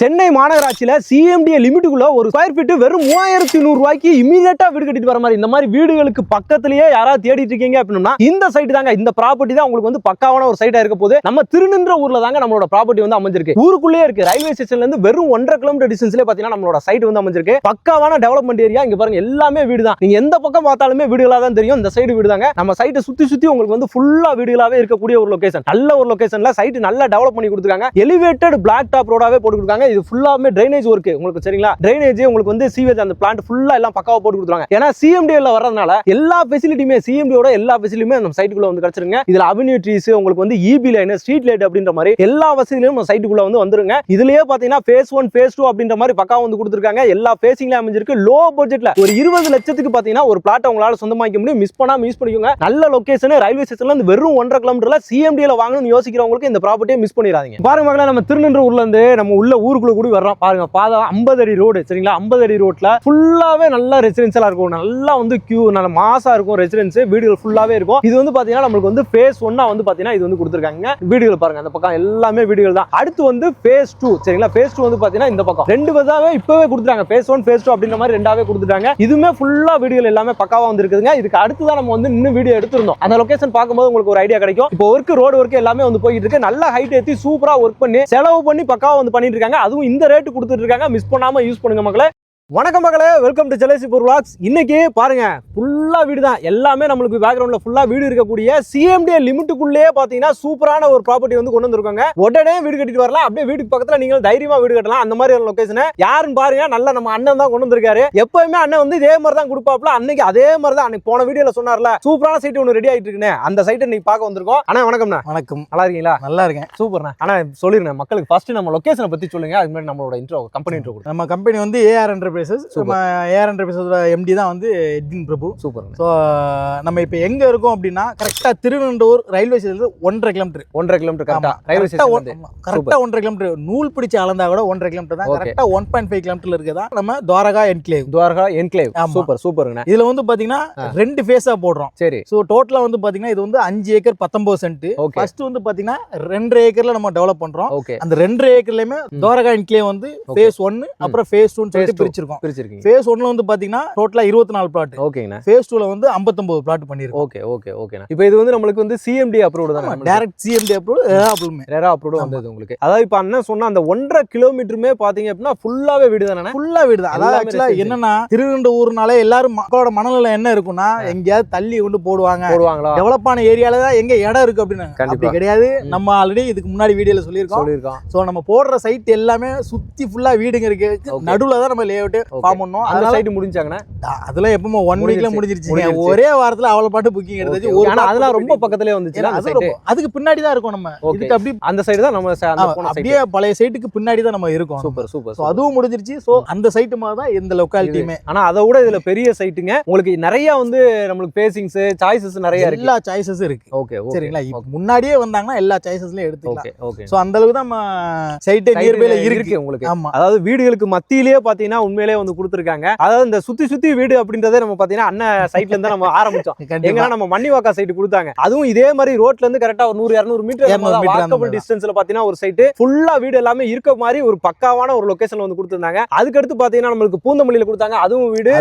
Chennai மாநகராட்சியில CMDA லிமிட்டுக்குள்ள ஒரு square feet வெறும் 3100 ரூபாய்க்கு இமீடியட்டா வீடு கட்டிட்டு வர மாதிரி இந்த மாதிரி வீடுகளுக்கு பக்கத்திலேயே யாராவது தேடிட்டு இருக்கீங்க அப்படின்னா இந்த சைட் தாங்க, இந்த ப்ராப்பர்ட்டி தான் உங்களுக்கு வந்து பக்காவான ஒரு சைட்டா இருக்க போது. நம்ம திருநின்ற ஊர்ல தாங்க நம்மளோட ப்ராப்பர்ட்டி வந்து அமைஞ்சிருக்கு. ஊருக்குள்ளே இருக்கு. ரயில்வே ஸ்டேஷன்ல இருந்து வெறும் 1.5 கிலோமீட்டர் டிஸ்டன்ஸ்ல பாத்தீங்கன்னா நம்மளோட சைட் வந்து அமைஞ்சிருக்கு. பக்காவான டெவலப்மெண்ட் ஏரியா. இங்க பாருங்க எல்லாமே வீடு தான். நீங்க எந்த பக்கம் பார்த்தாலுமே வீடுகளா தான் தெரியும். இந்த சைடு வீடு தாங்க. நம்ம சைட்டை சுத்தி சுத்தி உங்களுக்கு வந்து ஃபுல்லா வீடுகளாவே இருக்கக்கூடிய ஒரு லொகேஷன். நல்ல ஒரு லொகேஷன்ல சைட் நல்லா டெவலப் பண்ணி கொடுத்துருக்காங்க. எலிவேட்டட் பிளாக் டாப் ரோடாவே போட்டு கொடுத்தாங்க. இது ஃபுல்லாமே ட்ரைனேஜ் ஒர்க் உங்களுக்கு சரிங்களா. ட்ரைனேஜ் உங்களுக்கு வந்து சீவேஜ் அந்த பிளான்ட் ஃபுல்லா எல்லாம் பக்காவா போட்டு கொடுத்துருவாங்க. ஏன்னா சிஎம்டிஏல வரதுனால எல்லா ஃபெசிலிட்டியுமே சிஎம்டியோட எல்லா ஃபெசிலிட்டியுமே நம்ம சைட்டுக்குள்ள வந்து கிடைச்சிருங்க. இதுல அவென்யூ ட்ரீஸ் உங்களுக்கு வந்து இபி லைன் ஸ்ட்ரீட் லைட் அப்படின்ற மாதிரி எல்லா வசதிகளும் நம்ம சைட்டுக்குள்ள வந்து வந்துருங்க. இதுலயே பாத்தீங்கன்னா phase 1 phase 2 அப்படின்ற மாதிரி பக்காவா வந்து கொடுத்துருக்காங்க. எல்லா ஃபேசிங்ல அமைஞ்சிருக்கு. லோ பட்ஜெட்ல ஒரு 20 லட்சத்துக்கு பாத்தீங்கன்னா ஒரு பிளாட் உங்களால சொந்தமாக்க முடியும். மிஸ் பண்ணாம யூஸ் பண்ணிக்கோங்க. நல்ல லொகேஷன். ரயில்வே ஸ்டேஷன்ல இருந்து வெறும் 1.5 கிலோமீட்டர்ல சிஎம்டிஏல வாங்கணும்னு யோசிக்கிறவங்களுக்கு இந்த ப்ராப்பர்ட்டியை மிஸ் பண்ணிடாதீங்க. பாருங்க மகளே, நம்ம திருநின்ற ஊர்ல இருந்து நம்ம உள்ள ஊருக்குள்ள கூட வர்றோம். பாருங்க பாதை 50 அடி ரோடு சரிங்களா. 50 அடி ரோட்ல ஃபுல்லாவே நல்ல ரெசிடென்ஷியலா இருக்கும். நல்லா வந்து கியூ நல்ல மாசா இருக்கும். ரெசிடென்ஸ் வீடுகள் ஃபுல்லாவே இருக்கும். இது வந்து பாத்தீங்கன்னா நம்மளுக்கு வந்து phase 1 வந்து பாத்தீங்கன்னா இது வந்து கொடுத்துருக்காங்க. வீடுகள் பாருங்க அந்த பக்கம் எல்லாமே வீடுகள் தான். அடுத்து வந்து phase 2 சரிங்களா. phase 2 வந்து பாத்தீங்கன்னா இந்த பக்கம் ரெண்டு விதாவே இப்பவே கொடுத்துட்டாங்க. phase 1 phase 2 அப்படின்ற மாதிரி ரெண்டாவே கொடுத்துட்டாங்க. இதுமே ஃபுல்லா வீடுகள் எல்லாமே பக்காவா வந்து இருக்குதுங்க. இதுக்கு அடுத்து தான் நம்ம வந்து இன்னும் வீடியோ எடுத்துருந்தோம். அந்த லொகேஷன் பார்க்கும்போது உங்களுக்கு ஒரு ஐடியா கிடைக்கும். இப்போ ஒர்க் ரோடு ஒர்க் எல்லாமே வந்து போயிட்டு இருக்கு. நல்ல ஹைட் ஏத்தி சூப்பரா ஒர்க் பண்ணி செலவு பண்ணி பக்காவா வந்து பண்ணிட்டு இருக்காங்க. அதுவும் இந்த ரேட் கொடுத்துட்டு இருக்காங்க. மிஸ் பண்ணாம யூஸ் பண்ணுங்க மக்களே. வணக்கம் மக்களே, வெல்கம் டு செல்லைசிபூர் விளாக்ஸ். இன்னைக்கு பாருங்க ஃபுல்லா வீடு தான். எல்லாமே நம்மளுக்கு பேக்ரவுண்ட்ல ஃபுல்லா வீடு இருக்கக்கூடிய சிஎம்டிஏ லிமிட்டுக்குள்ளேயே பாத்தீங்கன்னா சூப்பரான ஒரு ப்ராப்பர்ட்டி வந்து கொண்டு வந்திருக்காங்க. உடனே வீடு கட்டிட்டு வரலாம். அப்படியே வீட்டுக்கு பக்கத்துல நீங்க தைரியமா வீடு கட்டலாம். அந்த மாதிரி ஒரு லொகேஷன். யாருன்னு பாருங்க, நல்ல நம்ம அண்ணன் தான் கொண்டு வந்திருக்காரு. எப்பவுமே அண்ணன் வந்து இதே மாதிரி தான் கொடுப்பாப்ல. அன்னைக்கு அதே மாதிரி தான் அன்னைக்கு போன வீடியோல சொன்னார்ல, சூப்பரான சைட் ஒன்று ரெடி ஆயிட்டு இருக்குன்னு. அந்த சைட்டை இன்னைக்கு பார்க்க வந்திருக்கோம். அண்ணா வணக்கம்ண்ணா. வணக்கம். நல்லா இருக்கீங்களா? நல்லா இருக்கேன். சூப்பர்ண்ணா. ஆனா சொல்லிருந்தேன் மக்களுக்கு ஃபர்ஸ்ட் நம்ம லொகேஷனை பத்தி சொல்லுங்க. அது மாதிரி நம்மளோட இன்ட்ரோ கம்பெனி இன்ட்ரோ கொடுங்க. நம்ம கம்பெனி வந்து ஏஆர் என்டர்பிரைசஸ். ஏஆர் என்டர்பிரைசஸோட எம்டி தான் வந்து எட்வின் பிரபு. சூப்பர். ஸோ நம்ம இப்போ எங்க இருக்கோம் அப்படின்னா கரெக்டா Thiruvananthapuram railway station 1.5 kilometre. 1.5 kilometre கரெக்டா ரயில்வே ஸ்டேஷன். கரெக்டா 1.5 கிலோமீட்டர். நூல் பிடிச்சு அளந்தா கூட 1.5 கிலோமீட்டர் தான். கரெக்டா 1.5 கிலோமீட்டர்ல இருக்கதா நம்ம Dwarka enclave. Dwarka enclave. Super சூப்பருங்க. இதுல வந்து பாத்தீங்கன்னா 2 ஃபேஸா போடுறோம். சரி. ஸோ டோட்டலா வந்து பாத்தீங்கன்னா இது வந்து 5 ஏக்கர் 19 சென்ட். ஃபர்ஸ்ட் வந்து பாத்தீங்கன்னா 2 ஏக்கர்ல நம்ம டெவலப் பண்றோம். அந்த 2 ஏக்கர்லயுமே துவாரகா என்க்ளேவ் வந்து phase 1 அப்புறம் phase 2 சொல்லிட்டு பிரிச்சிருக்கோம். phase 1ல வந்து பாத்தீங்கன்னா டோட்டலா 24 பிளாட். ஓகேங்க. phase 2ல வந்து 59 பிளாட் பண்ணிருக்கோம். ஓகே ஓகே ஓகேண்ணா. இப்போ இது வந்து நம்மளுக்கு வந்து சிஎம்டி அப்ரூவ்டு தான். Direct CMD approved, RERA approved வந்தது உங்களுக்கு. அதாவது இப்போ அண்ணன் சொன்ன அந்த 1.5 கிலோமீட்டருமே பாத்தீங்க அப்படின்னா ஃபுல்லாவே வீடு தானே. ஃபுல்லா வீடு தான். அதாவது ஆக்சுவலா என்னன்னா திருவனந்தபுரம்னாலே எல்லாரும் மக்களோட மனநிலை என்ன இருக்குன்னா எங்கேயாவது தள்ளி கொண்டு போடுவாங்களா, டெவலப் ஆன ஏரியால தான் எங்க இடம் இருக்கு அப்படின்னு. அப்படி கிடையாது. நம்ம ஆல்ரெடி இதுக்கு முன்னாடி வீடியோல சொல்லியிருக்கோம். சோ நம்ம போடுற சைட் எல்லாமே சுத்தி ஃபுல்லா வீடுங்க இருக்கு. நடுவுல தான் நம்ம லே அவுட் ஃபார்ம் பண்ணோம். அந்த சைட் முடிஞ்சாங்கன்னா அதெல்லாம் எப்பவுமே 1 வீக்ல முடிஞ்சிருச்சு. ஒரே வாரத்துல அவ்வளவு பாட்டு புக்கிங் எடுத்துச்சு. அதெல்லாம் ரொம்ப பக்கத்துலயே வந்துச்சு. அதுக்கு பின்னாடி தான் இருக்கும் நம்ம. இதுக்கு அப்படி அந்த சைடு தான் நம்ம அப்படியே பழைய சைட்டுக்கு பின்னாடி தான் நம்ம இருக்கோம். Super super. சோ அதுவும் முடிஞ்சிருச்சு. சோ அந்த சைட் மாதிரி தான் இந்த லொகாலிட்டியுமே. ஆனா அதை விட இதுல பெரிய சைட்டுங்க. உங்களுக்கு நிறைய வந்து நம்மளுக்கு பேசிங்ஸ் சாய்ஸஸ் நிறைய இருக்கு. எல்லா சாய்ஸஸ் இருக்கு. ஓகே சரிங்களா. முன்னாடியே வந்தாங்கன்னா எல்லா சாய்ஸஸ்லயும் எடுத்துக்கலாம். ஓகே. சோ அந்த அளவுக்கு நம்ம சைட் நியர்பைல இருக்கு உங்களுக்கு. ஆமா. அதாவது வீடுகளுக்கு மத்தியிலேயே பாத்தீங்கன்னா உண்மையிலேயே வந்து கொடுத்திருக்காங்க. அதாவது இந்த சுத்தி சுத்தி வீடு அப்படின்றதே நம்ம பாத்தீங்கன்னா அண்ணன் சைட்ல இருந்து நம்ம ஆரம்பிச்சோம். எங்கன்னா நம்ம மண்ணிவாக்கா சைட் கொடுத்தாங்க. அதுவும் இதே மாதிரி ரோட்ல இருந்து கரெக்டா ஒரு 100-200 மீட்டர் வாக்கபிள் டிஸ்டன்ஸ்ல பாத்தீங்கன்னா ஒரு சைட் ஃபுல்லா வீடு எல்லாமே இருக்க மாதிரி ஒரு பக்காவான ஒரு லொகேஷன்ல வந்து கொடுத்திருந்தாங்க. அதுக்கு அடுத்து பாத்தீங்கன்னா நம்மளுக்கு பூந்தமல்லியில கொடுத்தாங்க. அதுவும் வீடு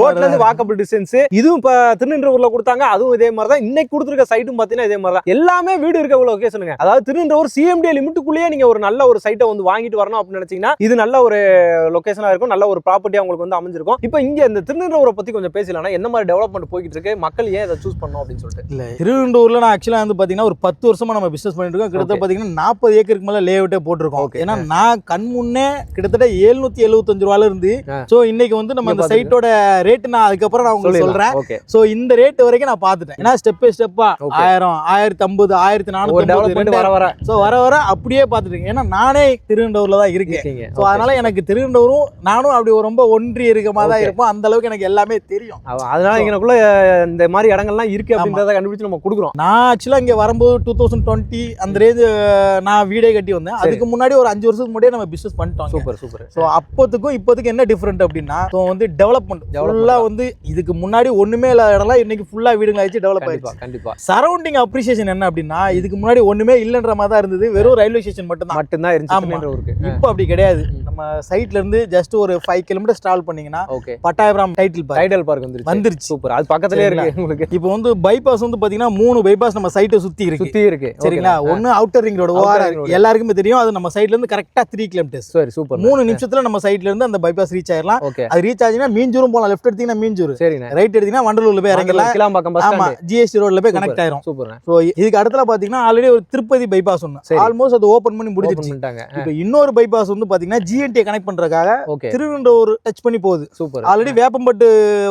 ரோட்ல இருந்து வாக்கபிள் டிஸ்டன்ஸ். இதுவும் இப்ப திருநின்றவூர்ல கொடுத்தாங்க. அதுவும் இதே மாதிரி தான். இன்னைக்கு கொடுத்திருக்க சைட்டும் பாத்தீங்கன்னா இதே மாதிரி தான். எல்லாமே வீடு இருக்க லொகேஷனுங்க. அதாவது திருநின்றவூர் சிஎம்டிஏ லிமிட்டுக்குள்ளேயே நீங்க ஒரு நல்ல ஒரு சைட்டை வந்து வாங்கிட்டு வரணும் அப்படின்னு நினைச்சீங்கன்னா இது நல்ல ஒரு லொகேஷனா இருக்கும். நல்ல ஒரு ப்ராப்பர்ட்டியா உங்களுக்கு வந்து அமைஞ்சிருக்கும். இப்போ இங்க இந்த திருநின்றவூரை பத்தி கொஞ்சம் பேசலாம். என்ன மாதிரி டெவலப்மெண்ட் போயிட்டு இருக்கு, மக்கள் ஏன் இதை சூஸ் பண்ணணும் அப்படின்னு சொல்லிட்டு. இல்ல திருவனந்தபுரம்ல நான் ஆக்சுவலா வந்து பாத்தீங்கன்னா ஒரு 10 வருஷமா நம்ம பிசினஸ் பண்ணிட்டு இருக்கோம். கிட்டத்தட்ட பாத்தீங்கன்னா 40 ஏக்கருக்கு மேல லே அவுட்டே போட்டிருக்கோம். ஏன்னா நான் கண் முன்னே கிட்டத்தட்ட 775 ரூபாயில இருந்து சோ இன்னைக்கு வந்து நம்ம அந்த சைட்டோட ரேட் நான் அதுக்கப்புறம் நான் உங்களுக்கு சொல்றேன். சோ இந்த ரேட் வரைக்கும் நான் பாத்துட்டேன். ஏன்னா ஸ்டெப் பை ஸ்டெப்பா 1000, 1050, 1400 சோ வர அப்படியே பாத்துட்டேன். ஏன்னா நானே திருவனந்தபுரம்ல தான் இருக்கேன். சோ அதனால எனக்கு திருவனந்தபுரம் நானும் அப்படி ரொம்ப ஒன்றி இருக்கமா தான் இருப்போம். அந்த அளவுக்கு எனக்கு எல்லாமே தெரியும். அதனால இங்கனக்குள்ள இந்த மாதிரி இடங்கள்லாம் இருக்கு அப்படின்றத கண்டுபிடிச்சு நம்ம கொடுக்குறோம். நான் ஆக்சுவலா இங்க வரும்போது 2020 அந்த ரேஞ்ச் நான் வீடே கட்டி வந்தேன். அதுக்கு முன்னாடி ஒரு 5 வருஷத்துக்கு முன்னாடியே நம்ம பிசினஸ் பண்ணிட்டோம். Super super. ஸோ அப்போதுக்கும் இப்போதுக்கு என்ன டிஃபரெண்ட் அப்படின்னா வந்து டெவலப்மெண்ட் ஃபுல்லா வந்து இதுக்கு முன்னாடி ஒண்ணுமே இல்லாத இடம்லாம் இன்னைக்கு ஃபுல்லா வீடுங்க ஆயிடுச்சு, டெவலப் ஆயிடுச்சு. கண்டிப்பா. சரௌண்டிங் அப்ரிசியேஷன் என்ன அப்படின்னா இதுக்கு முன்னாடி ஒண்ணுமே இல்லைன்ற மாதிரி தான் இருந்தது. வெறும் ரயில்வே ஸ்டேஷன் மட்டும்தான் இருந்துச்சு. இப்போ அப்படி கிடையாது. நம்ம சைட்ல இருந்து ஜஸ்ட் ஒரு 5 கிலோமீட்டர் டிராவல் பண்ணீங்கன்னா பட்டாயபுரம் டைட்டில் பார்க் வந்துருச்சு. சூப்பர். அது பக்கத்துலயே இருக்கு உங்களுக்கு. இப்போ வந்து பைபாஸ் வந்து பாத்தீங்கன்னா 3 பைபாஸ் நம்ம சைட்டை சுத்தி இருக்கு. சரிங்களா? ஒன்னு அவுட்டர் ரிங் ரோடு ஓஆர்ஆர் எல்லாருக்குமே தெரியும். அது நம்ம சைட்ல இருந்து கரெக்டா 3 கிலோமீட்டர்ஸ். சரி சூப்பர். 3 நிமிஷத்துல நம்ம சைட்ல இருந்து அந்த பைபாஸ் ரீச் ஆயிரலாம். அது ரீச் ஆச்சுன்னா மீஞ்சூரும் போலாம். லெஃப்ட் எடுத்தீங்கன்னா மீஞ்சூர், ரைட் எடுத்தீங்கன்னா வண்டலூர்ல போய் இறங்கலாம். கிளாம்பாக்கம் பஸ் ஸ்டாண்ட், ஜிஎஸ்டி ரோட்ல போய் கனெக்ட் ஆயிரும். சூப்பர். சோ இதுக்கு அடுத்தல பாத்தீங்கன்னா ஆல்ரெடி ஒரு திருப்பதி பைபாஸ் ஒன்னு ஆல்மோஸ்ட் அது ஓபன் பண்ணி முடிஞ்சிருச்சு. இப்போ இன்னொரு பைபாஸ் வந்து பாத்தீங்கன்னா ஜிஎன்டி கனெக்ட் பண்றதுக்காக திருவனந்தபுரம் டச் பண்ணி போகுது. சூப்பர். ஆல்ரெடி வேப்பம்பட்டு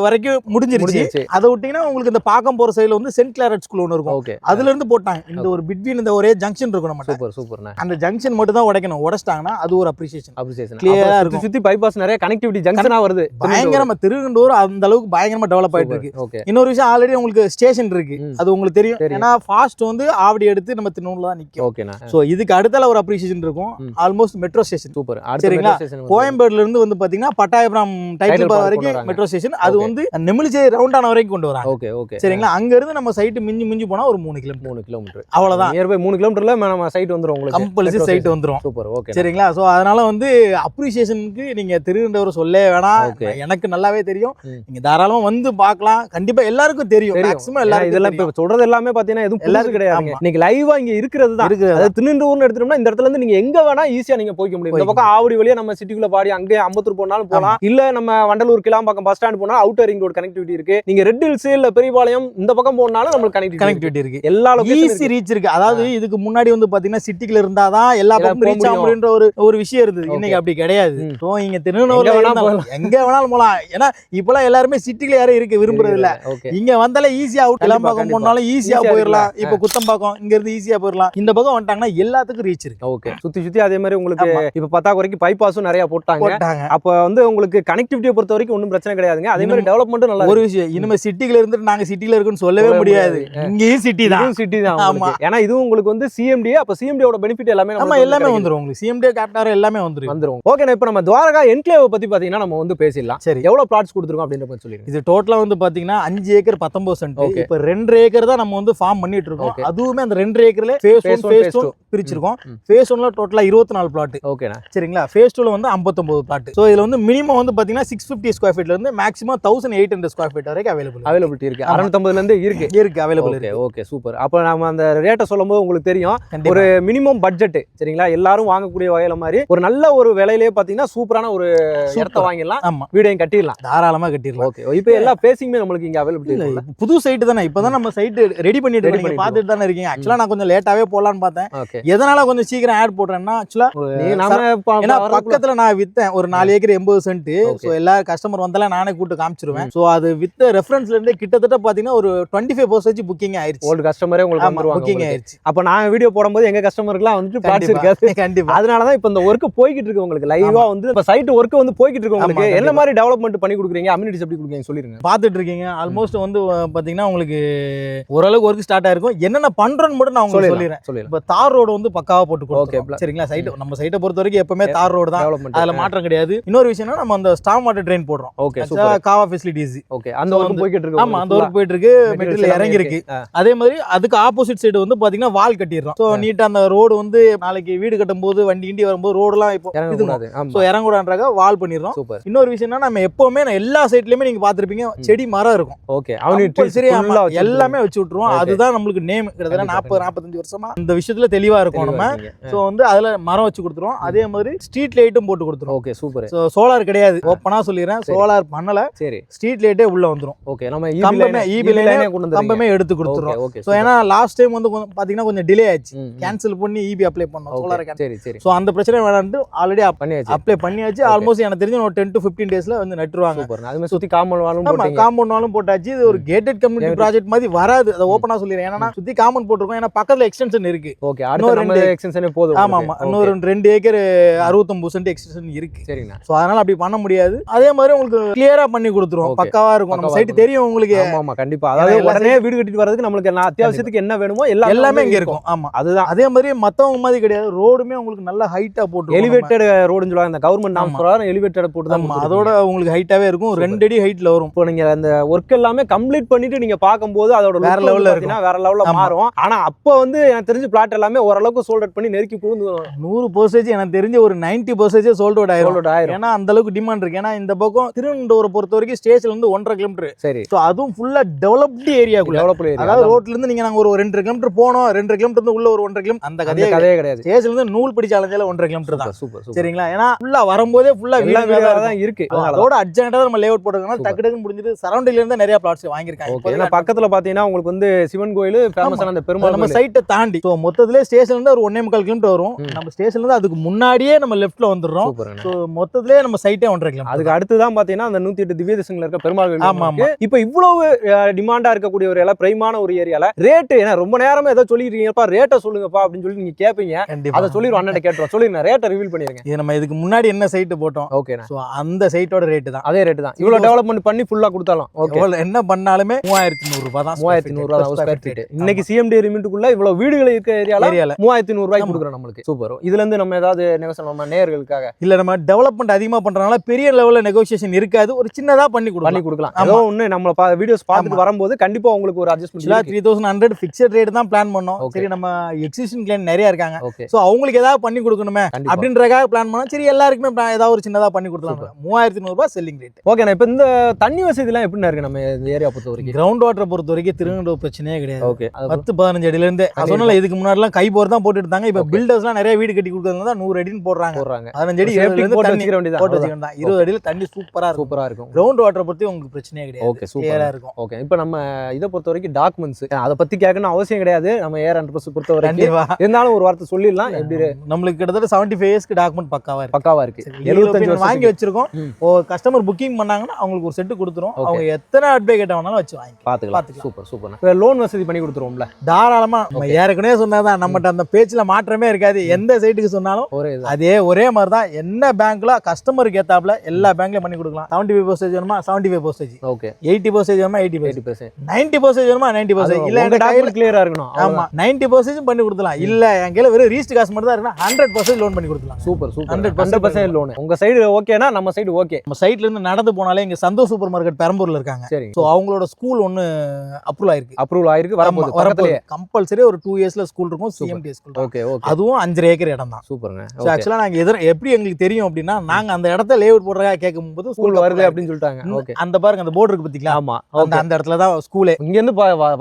வரைக்கும் முடிஞ்சிருச்சு. அதை விட்டீங்கன்னா உங்களுக்கு இந்த பாக்கம் போற சைடுல வந்து சென்ட் கிளாரட் ஸ்கூல் ஒன்னு இருக்கும். அதுல இருந்து போட்டாங்க. இந்த ஒரு பிட்வீன் இந்த ஒரே ஜங்ஷன் இருக்கும் நம்ம. Super super. அந்த ஜங்ஷன் மட்டும் தான் உடைக்கணும். உடைச்சிட்டாங்கன்னா அது ஒரு அப்ரிசியேஷன். கிளியரா இருக்கும். சுத்தி பைபாஸ் நிறைய கனெக்டிவிட்டி ஜங்ஷனா வருது. பயங்கரமா திருவனந்தபுரம் அந்த அளவுக்கு பயங்கரமா டெவலப் ஆயிட்டு இருக்கு. இன்னொரு விஷயம் ஆல்ரெடி உங்களுக்கு ஸ்டேஷன் இருக்கு. அது உங்களுக்கு தெரியும். ஏன்னா ஃபாஸ்ட் வந்து ஆவடி எடுத்து நம்ம திருநூர்ல தான் நிக்கும். ஓகேனா? சோ இதுக்கு அடுத்தால ஒரு அப்ரிசியேஷன் இருக்கும். Almost metro station. சூப்பர். சரிங்களா? கோயம்பேடுல இருந்து வந்து பாத்தீங்கன்னா பட்டாயபுரம் டைட்டில் பார்க் வரைக்கும் மெட்ரோ ஸ்டேஷன். அது வந்து நெமிலிச்சேரி ரவுண்டான வரைக்கும் கொண்டு வராங்க. Okay okay. சரிங்களா? அங்க இருந்து நம்ம சைட் மிஞ்சி போனா ஒரு 3 கிலோமீட்டர். அவ்வளவுதான். நியர்பை 3 கிலோமீட்டர்ல நம்ம சைட் வந்துரும். உங்களுக்கு கம்பல்சரி சைட் வந்துரும். சூப்பர். ஓகே. சரிங்களா? சோ அதனால வந்து அப்ரிசியேஷனுக்கு நீங்க திருவனந்தபுரம் சொல்லவே வேணாம். எனக்கு நல்லாவே தெரியும். நீங்க தாராளமா வந்து பார்க்கலாம். கண்டிப்பா எல்லாருக்கும் தெரியும். மேக்ஸிமம் எல்லாரும் இதெல்லாம் இப்ப சொல்றது எல்லாமே பாத்தீங்கன்னா எதுவும் எல்லாரும் கிடையாது. இன்னைக்கு லைவா இங்க இருக்கிறது தான். அதாவது திருநெல்வேலின்னு எடுத்துட்டோம்னா இந்த இடத்துல இருந்து நீங்க எங்க வேணா ஈஸியா நீங்க போய்க்க முடியும். இந்த பக்கம் ஆவடி வழியா நம்ம சிட்டிக்குள்ள பாடி அங்கே அம்பத்தூர் போனாலும் போலாம். இல்ல நம்ம வண்டலூர் கிளாம்பாக்கம் பஸ் ஸ்டாண்ட் போனா அவுட்டர் ரிங் ரோட் கனெக்டிவிட்டி இருக்கு. நீங்க ரெட் ஹில்ஸ் இல்ல பெரியபாளையம் இந்த பக்கம் போனாலும் நமக்கு கனெக்டிவிட்டி இருக்கு. எல்லா ஈஸி ரீச் இருக்கு. அதாவது இதுக்கு முன்னாடி வந்து பாத்தீங்கன்னா சிட்டிக்குள்ள இருந்தாதான் எல்லா பக்கம் ரீச் ஆக முடியுன்ற ஒரு விஷயம் இருந்தது. இன்னைக்கு அப்படி கிடையாது. சோ இங்க திருநெல்வேலி எங்க வேணாலும் போலாம். ஏன்னா இப்பெல்லாம் எல்லாருமே சிட்டில யாரும் இருக்கு விரும்புறது இல்ல. இங்க வந்தாலே ஈஸியா அவுட் கிளாம்பாக்கம் போனாலும் ஈஸியா போயிடலாம். இப்ப குத்தம்பாக்கம் இங்க இருந்து ஈஸியா போயிடலாம். இந்த பக்கம் வந்துட்டாங்கன்னா எல்லாத்துக்கும் ரீச் இருக்கு. ஓகே. சுத்தி அதே மாதிரி உங்களுக்கு இப்ப பத்தாக்குறைக்கு பைபாஸும் நிறைய போட்டாங்க. அப்ப வந்து உங்களுக்கு கனெக்டிவிட்டியை பொறுத்த வரைக்கும் ஒன்றும் பிரச்சனை கிடையாதுங்க. அதே மாதிரி டெவலப்மெண்ட்டும் நல்லா. ஒரு விஷயம் இனிமே சிட்டில இருந்துட்டு நாங்க சிட்டில இருக்குன்னு சொல்லவே முடியாது. இங்கேயும் சிட்டி தான். ஆமா. ஏன்னா இதுவும் உங்களுக்கு வந்து சிஎம்டி. அப்ப சிஎம்டியோட பெனிஃபிட் எல்லாமே எல்லாமே வந்துரும். உங்களுக்கு சிஎம்டி கேப்டார் எல்லாமே வந்துரும். ஓகே. இப்ப நம்ம துவாரகா என்க்ளேவ் பத்தி பாத்தீங்கன்னா நம்ம வந்து பேசிடலாம். சரி, எவ்வளவு பிளாட்ஸ் கொடுத்துருக்கோம் அப்படின்ற பத்தி சொல்லிருங்க. இது டோட்டலா வந்து பாத்தீங்கன்னா 5 ஏக்கர் 19 சென்ட். இப்ப 2 ஏக்கர் தான் நம்ம வந்து ஃபார்ம் பண்ணிட்டு இருக்கோம். அதுவுமே அந்த 2 ஏக்கர்ல ஃபேஸ் 1 ஃபேஸ் 2 பிரிச்சிருக்கோம். ஃபேஸ் 1ல டோட்டலா 24 பிளாட். ஓகேனா? சரிங்களா? ஃபேஸ் 2ல வந்து 59 பிளாட். சோ இதுல வந்து மினிமம் வந்து பாத்தீங்கன்னா 650 ஸ்கொயர் ஃபீட்ல இருந்து மேக்ஸிமம் 1800 ஸ்கொயர் ஃபீட் வரைக்கும் அவைலபிலிட்டி இருக்கு. 650ல இருந்து இருக்கு அவைலபிள் இருக்கு. Okay super. அப்ப நாம அந்த ரேட்டை சொல்லும்போது உங்களுக்கு தெரியும் ஒரு மினிமம் பட்ஜெட். சரிங்களா? எல்லாரும் வாங்கக்கூடிய வகையில மாதிரி ஒரு நல்ல ஒரு விலையிலேயே பாத்தீங்கன்னா சூப்பரான ஒரு இடத்தை வாங்கிடலாம். வீடையும் கட்டிடலாம். தாராளமா கட்டிடலாம். ஓகே. இப்போ எல்லா பேசிங்குமே நம்மளுக்கு இங்க அவைலபிலிட்டி இல்ல. புது சைட் தானே. இப்பதான் நம்ம சைட் ரெடி பண்ணிட்டு இருக்கீங்க. பாத்துட்டு தானே இருக்கீங்க. ஆக்சுவலா நான் கொஞ்சம் லேட்டாவே போலான்னு பார்த்தேன். எதனால கொஞ்சம் சீக்கிரம் ஆட் போடுறேன்னா ஆக்சுவலா பக்கத்துல நான் வித்தேன் ஒரு 4 ஏக்கர் 80 சென்ட். சோ எல்லா கஸ்டமர் வந்தாலும் நானே கூட்டு காமிச்சிருவேன். சோ அது வித்த ரெஃபரன்ஸ்ல இருந்து கிட்டத்தட்ட பாத்தீங்கன்னா ஒரு 25% புக்கிங் ஆயிருச்சு. ஓல்ட் கஸ்டமரே உங்களுக்கு புக்கிங் ஆயிருச்சு. அப்ப நான் வீடியோ போடும்போது எங்க கஸ்டமருக்குலாம் வந்துட்டு பிளாட்ஸ் இருக்காது. கண்டிப்பா. அதனாலதான் இப்ப இந்த ஒர்க் போய்கிட்டு இருக்கு. உங்களுக்கு லைவா வந்து இப்ப சைட் ஒர்க் வந்து போய்கிட்டு இருக்கு. உங்களுக்கு என்ன மாதிரி டெவலப்மெண்ட் பண்ணி கொடுக்குறீங்க, அம்யூனிட்டிஸ் எப்படி கொடுக்குறீங்க சொல்லிருங்க. பாத்துட்டு இருக்கீங்க. ஆல்மோஸ்ட் வந்து பாத்தீங்கன்னா உங்களுக்கு ஓரளவுக்கு ஒர்க் ஸ்டார்ட் ஆயிருக்கும். என்னென்ன பண்றோம்னு மட்டும் நான் உங்களுக்கு சொல்லிடுறேன். இப்ப தார் ரோடு வந்து பக்காவா போட்டு கொடுத்துருக்கோம். சரிங்களா? சைட் நம்ம சைட்டை பொறுத்த வரைக்கும் எப்பவுமே தார் ரோடு தான். அதுல மாற்றம் கிடையாது. இன்னொரு விஷயம்னா நம்ம அந்த ஸ்டாம் வாட்டர் ட்ரெயின் போடுறோம். Okay super. காவா ஃபெசிலிட்டிஸ். ஓகே. அந்த ஒர்க் போய்கிட்டு இருக்கு. ஆமா அந்த ஒர்க் போயிட்டு இருக்கு. மெட்டீரியல் இறங்கி இருக்கு. அதே மாதிரி அதுக்கு ஆப்போசிட் சைடு வந்து பாத்தீங்கன்னா வால் கட்டிடுறோம். சோ நீட்டா அந்த ரோடு வந்து நாளைக்கு வீடு கட்டும்போது வண்டி கிண்டி வரும்போது ரோடெல்லாம் இப்போ இறங்கூடான்றாக வால் பண்ணிடுறோம். இன்னொரு விஷயம்னா நம்ம எப்பவுமே எல்லா சைட்லயுமே நீங்க பாத்துருப்பீங்க செடி மரம் இருக்கும். ஓகே. எல்லாமே வச்சு விட்டுருவோம். அதுதான் நம்மளுக்கு நேம். கிட்டத்தட்ட 40-45 வருஷமா இந்த விஷயத்துல தெளிவா இருக்கும் நம்ம. சோ வந்து அதுல மரம் வச்சு கொடுத்துருவோம். அதே மாதிரி ஸ்ட்ரீட் லைட்டும் போட்டு கொடுத்துருவோம். Okay super. சோ சோலார் கிடையாது. ஓப்பனா சொல்லிடுறேன். சோலார் பண்ணல. சரி. ஸ்ட்ரீட் லைட்டே உள்ள வந்துரும். ஓகே. நம்ம ஈபி லைனே கம்பமே எடுத்து கொடுத்துறோம். சோ ஏன்னா லாஸ்ட் டைம் வந்து பாத்தீங்கன்னா கொஞ்சம் டிலே ஆச்சு. கேன்சல் பண்ணி ஈபி அப்ளை பண்ணோம். Solar cancel. சரி சரி. சோ அந்த பிரச்சனை வேணாம்னு ஆல்ரெடி அப்ளை பண்ணியாச்சு. ஆல்மோஸ்ட் எனக்கு தெரிஞ்சு ஒரு 10 to 15 டேஸ்ல வந்து நட்டுருவாங்க. சூப்பர். அதுமே சுத்தி காம்பவுண்ட் வாலும் போட்டீங்க. காம்பவுண்ட் வாலும் போட்டாச்சு. இது ஒரு கேட்டட் கம்யூனிட்டி ப்ராஜெக்ட் மாதிரி வராது. அத ஓபனா சொல்லிறேன். ஏன்னா சுத்தி காம்பவுண்ட் போட்டுருக்கோம். ஏன்னா பக்கத்துல எக்ஸ்டென்ஷன் இருக்கு. ஓகே. அடுத்த நம்ம எக்ஸ்டென்ஷனே போதும். ஆமா ஆமா. இன்னொரு 2 ஏக்கர் 69 சென்ட் எக்ஸ்டென்ஷன் இருக்கு. சரிங்க. சோ அதனால அதனால அப்படி பண்ண முடியாது. அதே மாதிரி உங்களுக்கு கிளியரா பண்ணி கொடுத்துருவோம், பக்காவா இருக்கும். நம்ம சைட் தெரியும் உங்களுக்கு. ஆமா கண்டிப்பா, அதாவது உடனே வீடு கட்டிட்டு வரதுக்கு நம்மளுக்கு அத்தியாவசியத்துக்கு என்ன வேணுமோ எல்லாமே இங்க இருக்கும். ஆமா அதுதான். அதே மாதிரி மத்தவங்க மாதிரி கிடையாது, ரோடுமே உங்களுக்கு நல்ல ஹைட்டா போட்டு எலிவேட்டட் ரோடுன்னு சொல்லுவாங்க, இந்த கவர்மெண்ட் நார்ம்ஸ் பிரகாரம் எலிவேட்டட் போட்டு தான். அதோட உங்களுக்கு ஹைட்டாவே இருக்கும், 2 அடி ஹைட்ல வரும். இப்போ நீங்க அந்த ஒர்க் எல்லாமே கம்ப்ளீட் பண்ணிட்டு நீங்க பாக்கும்போது அதோட வேற லெவல்ல இருக்கும், வேற லெவல்ல மாறும். ஆனா அப்ப வந்து எனக்கு தெரிஞ்ச பிளாட் எல்லாமே ஓரளவுக்கு சோல்ட் அவுட் பண்ணி நெருக்கி கூந்து 100% எனக்கு தெரிஞ்ச ஒரு 90% சோல்ட் அவுட் ஆயிரும். ஏன்னா அந்த அளவுக்கு டிமாண்ட் இருக்கு. ஏன்னா இந்த பக்கம் திருவனந்தபுரத்தை பொறுத்த வரைக்கும் ஸ்டேஷன்ல இருந்து 1.5 கிலோமீட்டர். சரி, சோ அதுவும் ஃபுல்லா டெவலப்டு ஏரியாக்குள்ள. அதாவது ரோட்ல இருந்து நீங்க நாங்க ஒரு 2 கிலோமீட்டர் போனோம், 2 கிலோமீட்டர் இருந்து உள்ள ஒரு 1.5 கிலோமீட்டர், அந்த கதையே கிடையாது. ஸ்டேஷன்ல இருந்து நூல் பிடிச்ச அலைஞ்சால 1.5 கிலோமீட்டர் தான். சூப்பர் சரிங்களா? ஏன்னா ஃபுல்லா வரும்போதே ஃபுல்லா வீடா தான் இருக்கு. அதோட அட்ஜாயிண்டா நம்ம லேஅவுட் போட்டுருக்கனால டக்கு டக்குன்னு முடிஞ்சிட்டு சரௌண்டிங்ல இருந்து நிறைய பிளாட்ஸ் வாங்கிருக்காங்க. ஏன்னா பக்கத்துல பாத்தீங்கன்னா உங்களுக்கு வந்து சிவன் கோயில் ஃபேமஸான அந்த பெருமாள் நம்ம சைட்டை தாண்டி சோ மொத்தத்திலே ஸ்டேஷன்ல இருந்து ஒரு 1.25 கிலோமீட்டர் வரும். நம்ம ஸ்டேஷன்ல இருந்து அதுக்கு முன்னாடியே நம்ம லெஃப்ட்ல வந்துடுறோம். சோ மொத்தத்திலே நம்ம சைட்டே 1.5 கிலோமீட்டர். அதுக்கு அடுத்து தான் பாத்தீங்கன்னா அந்த 108 திவ்ய தேசங்கள்ல இருக்க பெருமாள் கோயில். ஆமா. இப்போ இவ்வளவு டிமாண்டா இருக்கக்கூடிய ஒரு இடம், பிரைமான ஒரு ஏரியால ரேட் ஏன்னா ரொம்ப நேரமா ஏதோ சொல்லிருக்கீங்கப்பா, ரேட்டை சொல்லுங்கப்பா அப்படின்னு சொல்லி நீங்க கேப்பீங்க. அதை சொல்லிடுவோம், அண்ணன் கேட்டுருவோம். சொல்லிருங்க, ரேட்டை ரிவீல் பண்ணிருங்க. இது நம்ம இதுக்கு முன்னாடி என்ன சைட் போட்டோம், ஓகே, சோ அந்த சைட்டோட ரேட் தான், அதே ரேட் தான். இவ்வளவு டெவலப்மெண்ட் பண்ணி ஃபுல்லா கொடுத்தாலும் என்ன பண்ணாலுமே 3100 ரூபாய் தான். 3100 ரூபாய் ஸ்கொயர் ஃபீட். இன்னைக்கு சிஎம்டி லிமிட்டுக்குள்ள இவ்வளவு வீடுகள் இருக்க ஏரியால 3100 ரூபாய்க்கு கொடுக்குறோம் நம்மளுக்கு. சூப்பர். இதுல இருந்து நம்ம ஏதாவது நெகோசியேஷன் நம்ம நேயர்களுக்காக இல்ல, நம்ம டெவலப்மெண்ட் அதிகமா பண்றனால பெரிய லெவல்ல நெகோசியேஷன் இருக்காது, ஒரு சின்னதா பண்ணி கொடுக்கலாம். ஏதோ ஒண்ணு நம்ம வீடியோஸ் பார்த்துட்டு வரும்போது கண்டிப்பா உங்களுக்கு ஒரு அட்ஜஸ்ட்மென்ட் 3100 ஃபிக்ஸட் ரேட் தான் பிளான் பண்ணோம். சரி, நம்ம எக்ஸிஸ்டிங் கிளையன்ட் நிறைய இருக்காங்க, சோ அவங்களுக்கு ஏதாவது பண்ணி கொடுக்கணுமே அப்படின்றதுக்காக பிளான் பண்ணோம். சரி, எல்லாருக்குமே ஏதாவது ஒரு சின்னதா பண்ணி கொடுக்கலாம். 3100 ரூபாய் செல்லிங் ரேட். ஓகே, இப்போ இந்த தண்ணி வசதி எல்லாம் எப்படி இருக்கு நம்ம இந்த ஏரியா பொறுத்த வரைக்கும்? கிரவுண்ட் வாட்டரை பொறுத்த வரைக்கும் திருநெல்வேலி பிரச்சனையே கிடையாது. ஓகே, 10-15 அடியில இருந்து சொன்னால இதுக்கு முன்னாடி எல்லாம் கை போர் தான் போட்டு இருந்தாங்க. இப்ப பில்டர்ஸ் எல்லாம் நிறைய வீடு கட்டி கொடுக்கறதுனால தான் 100 அடின்னு போடுறாங்க. 15 அடி போட்டு வச்சுக்க வேண்டியது, போட்டு வச்சுக்க வேண்டியது. 20 அடியில தண்ணி சூப்பரா இருக்கும். கிரவுண்ட் வாட்டரை பத்தி உங்களுக்கு பிரச்சனையே கிடையாது. ஓகே, சூப்பரா இருக்கும். ஓகே, இப்போ நம்ம இதை பொறுத்த வரைக்கும் டாக்குமெண்ட்ஸ் அதை பத்தி கேட்கணும் அவசியம் கிடையாது. நம்ம ஏர் அண்ட் பொறுத்த வரைக்கும் இருந்தாலும் ஒரு வார்த்தை சொல்லிடலாம். எப்படி நம்மளுக்கு கிட்டத்தட்ட 75 இயர்ஸ்க்கு டாக்குமெண்ட் பக்காவா இருக்கு. 75 வாங்கி வச்சிருக்கோம். கஸ்டமர் புக்கிங் பண்ணாங்கன்னா அவங்களுக்கு ஒரு செட் கொடுத்துரும். அவங்க எத்தனை அட்வை கேட்டாலும் வச்சு வாங்கி பாத்துக்கலாம். Super super. லோன் வசதி பண்ணி கொடுத்துருவோம்ல தாராளமா. நம்ம ஏற்கனவே சொன்னதான், நம்மகிட்ட அந்த பேச்சுல மாற்றமே இருக்காது. எந்த சைட்டுக்கு சொன்னாலும் ஒரே மாதிரி தான். என்ன பேங்க்ல கஸ்டமருக்கு ஏத்தாப்புல எல்லா பேங்க்லயும் பண்ணி கொடுக்கலாம். 75% வேணுமா 75%, ஓகே, 80% வேணுமா 80%, 90% வேணுமா 90%. இல்ல எங்க டாக்குமெண்ட் கிளியரா இருக்கணும். ஆமா, 90% பண்ணி கொடுக்கலாம். இல்ல என் கையில வெறும் ரீஸ்ட் காசு மட்டும் தான் இருக்குன்னா 100% லோன் பண்ணி கொடுக்கலாம். Super super. 100% லோன். உங்க சைடு ஓகேனா நம்ம சைடு ஓகே. நம்ம சைட்ல இருந்து நடந்து போனாலே இங்க சந்தோஷ் சூப்பர் மார்க்கெட் பெரம்பூர்ல இருக்காங்க. சரி, சோ அவங்களோட ஸ்கூல் ஒன்னு அப்ரூவல் ஆயிருக்கு. வரப்போகுது. கம்பல்சரி ஒரு 2 இயர்ஸ்ல ஸ்கூல் இருக்கும், சிஎம்டி ஸ்கூல். Okay okay. அதுவும் 5 ஏக்கர் இடம் தான். சூப்பர்ங்க. சோ ஆக்சுவலா நாங்க எப்படி எங்களுக்கு தெரியும் அப்படின்னா, நாங்க அந்த இடத்துல லேஅவுட் போடுறதா கேட்கும்போது ஸ்கூல் வருது அப்படின்னு சொல்லிட்டாங்க. ஓகே, அந்த பாருங்க அந்த போர்டு இருக்கு பாத்தீங்களா? ஆமா, அந்த இடத்துல தான் ஸ்கூலே. இங்க இருந்து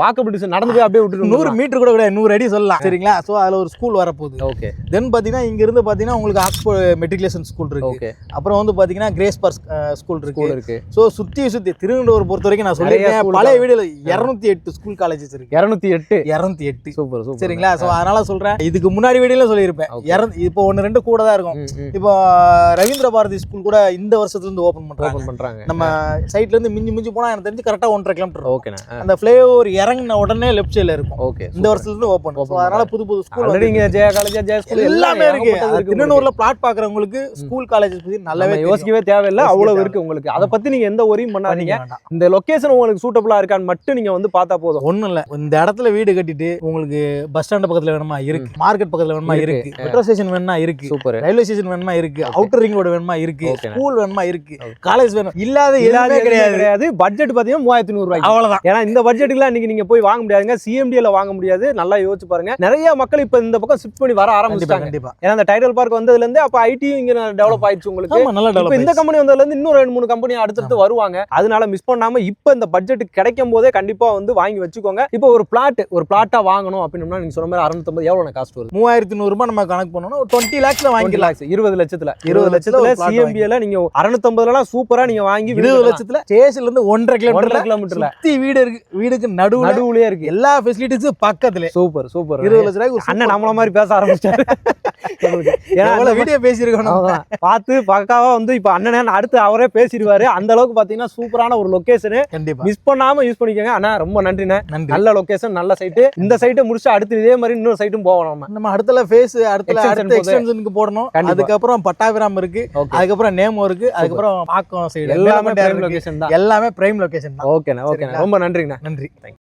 வாக்கபிள் டிஸ்டன்ஸ் நடந்து போய் அப்படியே விட்டு 100 மீட்டர் கூட கிடையாது, 100 அடி சொல்லலாம். சரிங்களா? சோ அதுல ஒரு ஸ்கூல் வரப்போகுது. ஓகே, தென் பாத்தீங்கன்னா இங்க இருந்து பாத்தீங்கன்னா உங்களுக்கு ஆக்ஸ்போர்ட் மெட்ரிகுலேஷன் ஸ்கூல் இருக்கு. ஓகே, அப்புறம் வந்து பாத்தீங்கன்னா கிரேஸ் பார்க் ஸ்கூல் இருக்கு. சோ சுத்தி திருவனந்தபுரம் பொறுத்த வரைக்கும் நான் சொல்லிருக்கேன், பழைய வீடுல 208 ஸ்கூல் காலேஜஸ் இருக்கு. 208. Super super. சரிங்களா? சோ அதனால சொல்றேன், இதுக்கு முன்னாடி வீடியோல சொல்லியிருப்பேன். இப்போ 1-2 கூட தான் இருக்கும். இப்போ ரவீந்திர பாரதி ஸ்கூல் கூட இந்த வருஷத்துல இருந்து ஓபன் பண்றாங்க. நம்ம சைட்ல இருந்து மிஞ்சி போனா எனக்கு தெரிஞ்சு கரெக்டா 1.5 கிலோமீட்டர். ஓகே, அந்த ஃப்ளைஓவர் இறங்கின உடனே லெஃப்ட் சைடுல இருக்கும். ஓகே, இந்த வருஷத்துல இருந்து ஓபன். சோ அதனால புது ஸ்கூல் நீங்க ஜெய காலேஜ், ஜெய ஸ்கூல் எல்லாமே இருக்கு. திருநெல்வேலில பிளாட் பாக்குறவங்களுக்கு ஸ்கூல் காலேஜஸ் பத்தி நல்லாவே யோசிக்கவே தேவையில்லை, அவ்வளவு இருக்கு உங்களுக்கு. அத பத்தி நீங்க எந்த ஒரியும் பண்ணாதீங்க. இந்த லொகேஷன் உங்களுக்கு சூட்டபிளா இருக்கான்னு மட்டும் நீங்க வந்து பார்த்தா போதும். ஒண்ணும் இல்ல, இந்த இடத்துல வீடு கட்டிட்டு உங்களுக்கு பஸ் ஸ்டாண்ட் பக்கத்துல வேணுமா இருக்கு, மார்க்கெட் பக்கத்துல வேணுமா இருக்கு, மெட்ரோ ஸ்டேஷன் வேணுமா இருக்கு, சூப்பர், ரயில்வே ஸ்டேஷன் வேணுமா இருக்கு, அவுட்டர் ரிங் ரோடு வேணுமா இருக்கு, ஸ்கூல் வேணுமா இருக்கு, காலேஜ் வேணும், இல்லாத எதுவுமே கிடையாது. பட்ஜெட் பாத்தீங்கன்னா 3100 ரூபாய் அவ்வளவுதான். ஏன்னா இந்த பட்ஜெட்டுக்குலாம் இன்னைக்கு நீங்க போய் வாங்க முடியாதுங்க, சிஎம்டில வாங்க முடியாது. நல்லா யோசிச்சு பாருங்க. நிறைய மக்கள் இப்ப இந்த பக்கம் ஷிஃப்ட் பண்ணி வர ஆரம்பிச்சிட்டாங்க. கண்டிப்பா, ஏன்னா அந்த டைடல் பார்க் வந்ததுல இருந்து அப்ப ஐடியும் இங்க டெவலப் ஆயிடுச்சு உங்களுக்கு. இப்ப இந்த கம்பெனி வந்ததுல இருந்து இன்னும் 2-3 கம்பெனி அடுத்தடுத்து வருவாங்க. அதனால மிஸ் பண்ணாம இப்ப இந்த பட்ஜெட் கிடைக்கும் போதே கண்டிப்பா வந்து வாங்கி வச்சுக்கோங்க. இப்போ ஒரு பிளாட்டா வாங்கணும் அப்படின்னா நீங்க சொன்ன மாதிரி 650 எவ்வளவு காஸ்ட் வருது? 3100 ரூபாய் நம்ம கணக்கு பண்ணனும். 20 lakhsல வாங்கிடலாம். 20 லட்சத்துல சிஎம்பில நீங்க 650ல சூப்பரா நீங்க வாங்கி 20 லட்சத்துல ஸ்டேஷன்ல இருந்து 1.5 கிலோமீட்டர்ல சுத்தி வீடுக்கு நடுவுலயே இருக்கு. எல்லா ஃபெசிலிட்டிஸும் பக்கத்துல. சூப்பர் 20 லட்சம் ரூபாய்க்கு அண்ணன் நம்மள மாதிரி பேச ஆரம்பிச்சாரு. ஏன்னா வீடியோ பேசியிருக்கோம் பார்த்து பக்காவா வந்து இப்ப அண்ணன் அடுத்து அவரே பேசிடுவாரு. அந்த அளவுக்கு பாத்தீங்கன்னா சூப்பரான ஒரு லொகேஷன். மிஸ் பண்ணாம யூஸ் பண்ணிக்கோங்க. அண்ணா ரொம்ப நன்றிண்ணே. நல்ல லொகேஷன், நல்ல சைட்டு. இந்த சைட்டை முடிச்சு அடுத்து இதே மாதிரி இன்னொரு சைட்டும் போகணும். நம்ம அடுத்த ஃபேஸ் அடுத்த எக்ஸ்டென்ஷனுக்கு போடணும். அதுக்கப்புறம் பட்டாபிராம் இருக்கு. அதுக்கப்புறம் நேமோ இருக்கு, அதுக்கப்புறம் பாக்கம் சைடு எல்லாமே பிரைம் லொகேஷன் தான். எல்லாமே பிரைம் லொகேஷன் தான். ஓகேண்ணா, ஓகேண்ணா, ரொம்ப நன்றிங்கண்ணா. நன்றி.